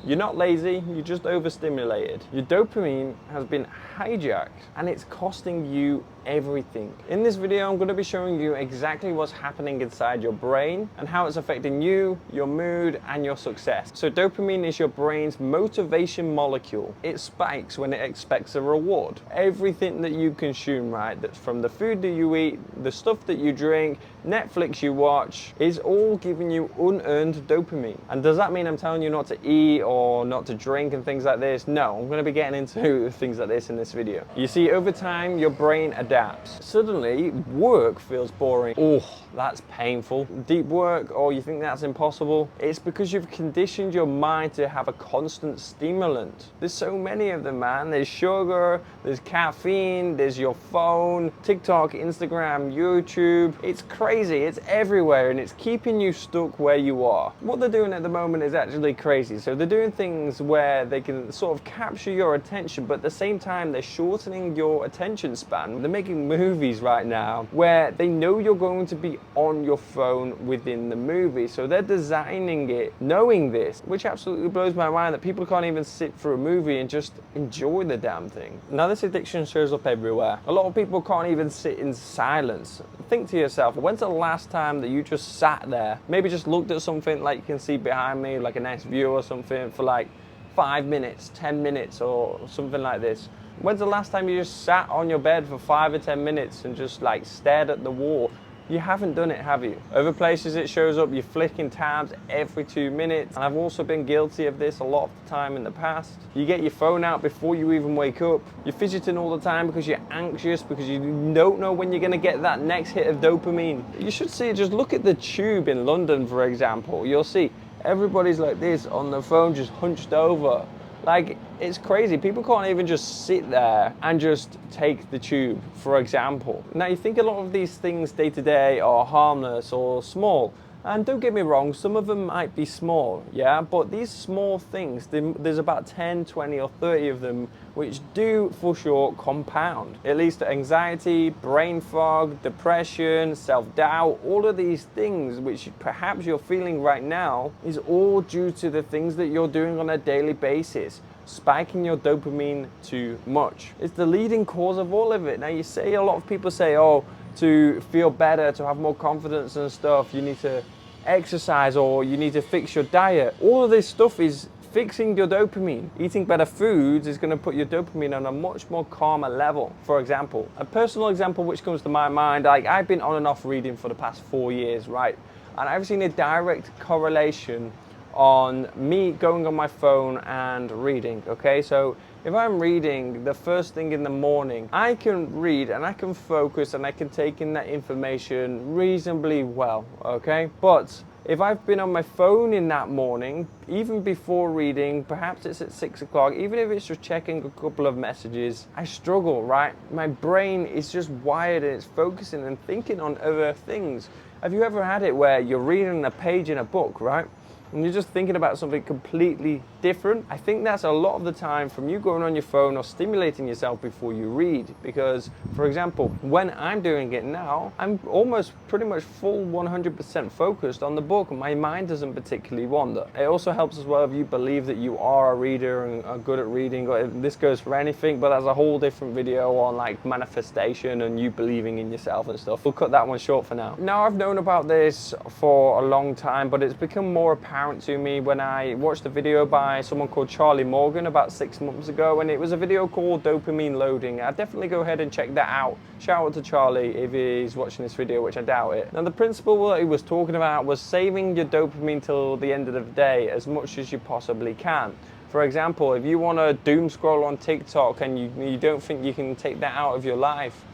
You're not lazy, you're just overstimulated. Your dopamine has been hijacked and it's costing you everything. In this video, I'm going to be showing you exactly what's happening inside your brain and how it's affecting you, your mood, and your success. So dopamine is your brain's motivation molecule. It spikes when it expects a reward. Everything that you consume, right, that's from the food that you eat, the stuff that you drink, Netflix you watch, is all giving you unearned dopamine. And does that mean I'm telling you not to eat or not to drink and things like this? No, I'm going to be getting into things like this in this video. You see, over time, your brain adapts. Suddenly, work feels boring. Oh, that's painful. Deep work, or you think that's impossible? It's because you've conditioned your mind to have a constant stimulant. There's so many of them, man. There's sugar, there's caffeine, there's your phone, TikTok, Instagram, YouTube. It's crazy, it's everywhere, and it's keeping you stuck where you are. What they're doing at the moment is actually crazy. So they're doing things where they can sort of capture your attention, but at the same time, they're shortening your attention span. They're making movies right now where they know you're going to be on your phone within the movie, so they're designing it knowing this, which absolutely blows my mind that people can't even sit through a movie and just enjoy the damn thing. Now this addiction shows up everywhere. A lot of people can't even sit in silence. Think to yourself, when's the last time that you just sat there, maybe just looked at something like you can see behind me, like a nice view or something, for like 5 minutes, 10 minutes or something like this? When's the last time you just sat on your bed for 5 or 10 minutes and just like stared at the wall? You haven't done it, have you? Other places it shows up, you're flicking tabs every 2 minutes. And I've also been guilty of this a lot of the time in the past. You get your phone out before you even wake up. You're fidgeting all the time because you're anxious, because you don't know when you're gonna get that next hit of dopamine. You should see, just look at the tube in London, for example. You'll see everybody's like this on the phone, just hunched over. Like, it's crazy. People can't even just sit there and just take the tube, for example. Now, you think a lot of these things day to day are harmless or small. And don't get me wrong, some of them might be small, yeah? But these small things, there's about 10, 20, or 30 of them which do, for sure, compound. It leads to anxiety, brain fog, depression, self-doubt. All of these things which perhaps you're feeling right now is all due to the things that you're doing on a daily basis. Spiking your dopamine too much. It's the leading cause of all of it. Now, you say, a lot of people say, oh, to feel better, to have more confidence and stuff, you need to exercise or you need to fix your diet. All of this stuff is fixing your dopamine. Eating better foods is going to put your dopamine on a much more calmer level. For example, a personal example which comes to my mind, like I've been on and off reading for the past 4 years, right? And I've seen a direct correlation on me going on my phone and reading, okay? So if I'm reading the first thing in the morning, I can read and I can focus and I can take in that information reasonably well, okay? But if I've been on my phone in that morning, even before reading, perhaps it's at 6 o'clock, even if it's just checking a couple of messages, I struggle, right? My brain is just wired and it's focusing and thinking on other things. Have you ever had it where you're reading a page in a book, right? And you're just thinking about something completely different? I think that's a lot of the time from you going on your phone or stimulating yourself before you read. Because, for example, when I'm doing it now, I'm almost pretty much full 100% focused on the book. My mind doesn't particularly wander. It also helps as well if you believe that you are a reader and are good at reading. This goes for anything, but that's a whole different video on like manifestation and you believing in yourself and stuff. We'll cut that one short for now. Now, I've known about this for a long time, but it's become more apparent to me when I watched a video by someone called Charlie Morgan about 6 months ago, and it was a video called Dopamine Loading. I'd definitely go ahead and check that out. Shout out to Charlie if he's watching this video, which I doubt it. Now, the principle that he was talking about was saving your dopamine till the end of the day as much as you possibly can. For example, if you want to doom scroll on TikTok and you don't think you can take that out of your life,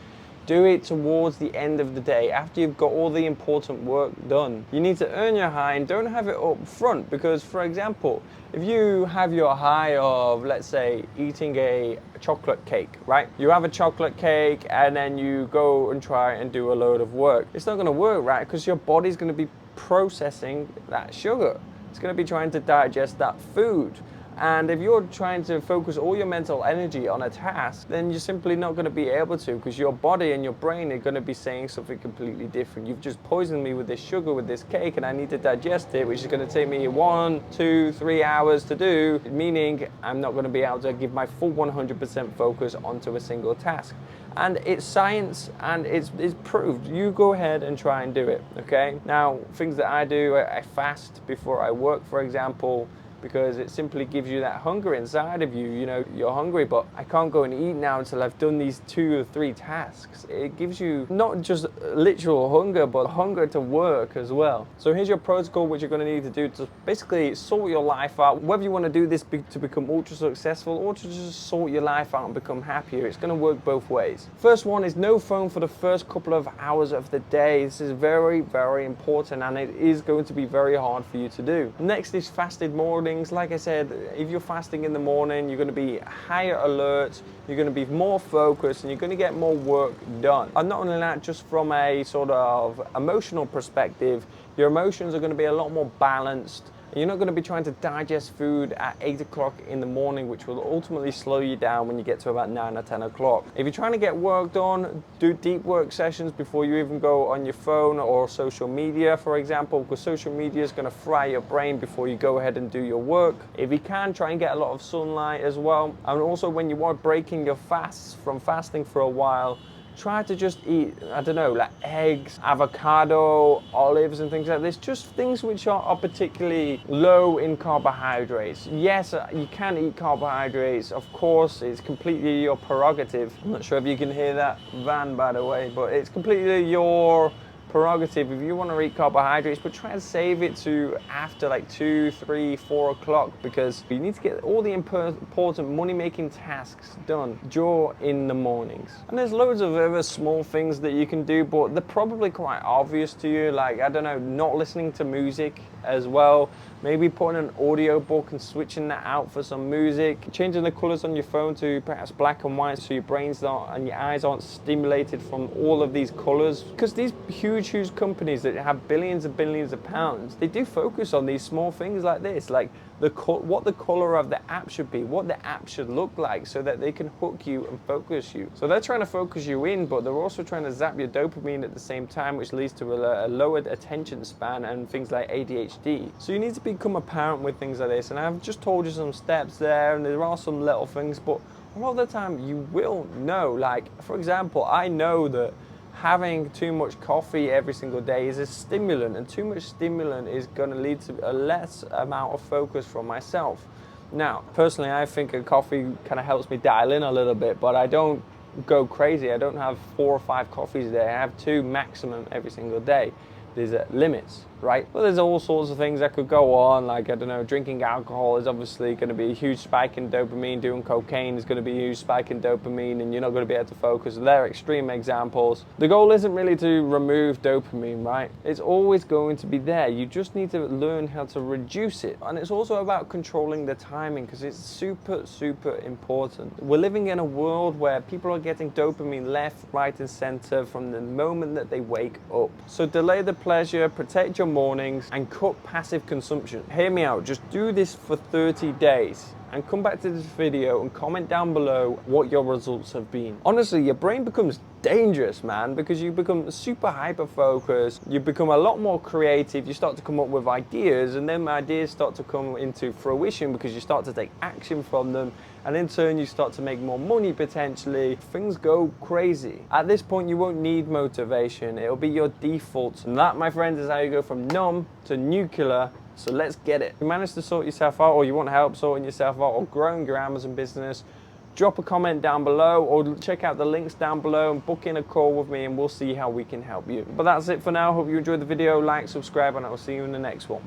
do it towards the end of the day, after you've got all the important work done. You need to earn your high and don't have it up front, because, for example, if you have your high of, let's say, eating a chocolate cake, right? You have a chocolate cake and then you go and try and do a load of work. It's not gonna work, right? Because your body's gonna be processing that sugar. It's gonna be trying to digest that food. And if you're trying to focus all your mental energy on a task, then you're simply not going to be able to, because your body and your brain are going to be saying something completely different. You've just poisoned me with this sugar, with this cake, and I need to digest it, which is going to take me 1, 2, 3 hours to do, meaning I'm not going to be able to give my full 100% focus onto a single task. And it's science and it's proved. You go ahead and try and do it, okay? Now, things that I do, I fast before I work, for example, because it simply gives you that hunger inside of you. You know, you're hungry, but I can't go and eat now until I've done these 2 or 3 tasks. It gives you not just literal hunger, but hunger to work as well. So here's your protocol, which you're going to need to do to basically sort your life out. Whether you want to do this to become ultra successful or to just sort your life out and become happier, it's going to work both ways. First one is no phone for the first couple of hours of the day. This is very, very important, and it is going to be very hard for you to do. Next is fasted morning. Like I said, if you're fasting in the morning, you're going to be higher alert, you're going to be more focused, and you're going to get more work done. And not only that, just from a sort of emotional perspective, your emotions are going to be a lot more balanced. You're not going to be trying to digest food at 8 o'clock in the morning, which will ultimately slow you down when you get to about 9 or 10 o'clock. If you're trying to get work done, do deep work sessions before you even go on your phone or social media, for example, because social media is going to fry your brain before you go ahead and do your work. If you can, try and get a lot of sunlight as well. And also, when you are breaking your fasts from fasting for a while, try to just eat, I don't know, like eggs, avocado, olives and things like this. Just things which are particularly low in carbohydrates. Yes, you can eat carbohydrates, of course, it's completely your prerogative. I'm not sure if you can hear that van, by the way, but it's completely your prerogative if you want to eat carbohydrates, but try and save it to after like 2, 3, 4 o'clock, because you need to get all the important money-making tasks done in the mornings. And there's loads of other small things that you can do, but they're probably quite obvious to you, like, I don't know, not listening to music as well, maybe putting an audio book and switching that out for some music, changing the colors on your phone to perhaps black and white so your brains and your eyes aren't stimulated from all of these colors, because these huge companies that have billions and billions of pounds, they do focus on these small things like this, like what the color of the app should be, what the app should look like, so that they can hook you and focus you. So they're trying to focus you in, but they're also trying to zap your dopamine at the same time, which leads to a lowered attention span and things like ADHD. So you need to become a parent with things like this, and I've just told you some steps there, and there are some little things, but a lot of the time you will know. Like, for example, I know that having too much coffee every single day is a stimulant, and too much stimulant is going to lead to a less amount of focus from myself. Now, personally, I think a coffee kind of helps me dial in a little bit, but I don't go crazy. I don't have 4 or 5 coffees a day. I have 2 maximum every single day. There's limits, right? But there's all sorts of things that could go on, like, I don't know, drinking alcohol is obviously going to be a huge spike in dopamine, doing cocaine is going to be a huge spike in dopamine, and you're not going to be able to focus. They're extreme examples. The goal isn't really to remove dopamine, right? It's always going to be there. You just need to learn how to reduce it. And it's also about controlling the timing, because it's super, super important. We're living in a world where people are getting dopamine left, right, and center from the moment that they wake up. So delay the pleasure, protect your mornings, and cut passive consumption. Hear me out, just do this for 30 days and come back to this video and comment down below what your results have been. Honestly, your brain becomes dangerous, man, because you become super hyper focused, you become a lot more creative, you start to come up with ideas, and then ideas start to come into fruition because you start to take action from them, and in turn you start to make more money potentially. Things go crazy. At this point you won't need motivation, it'll be your default, and that, my friends, is how you go from numb to nuclear. So let's get it. If you manage to sort yourself out, or you want help sorting yourself out or growing your Amazon business, drop a comment down below, or check out the links down below and book in a call with me, and we'll see how we can help you. But that's it for now. Hope you enjoyed the video. Like, subscribe, and I will see you in the next one.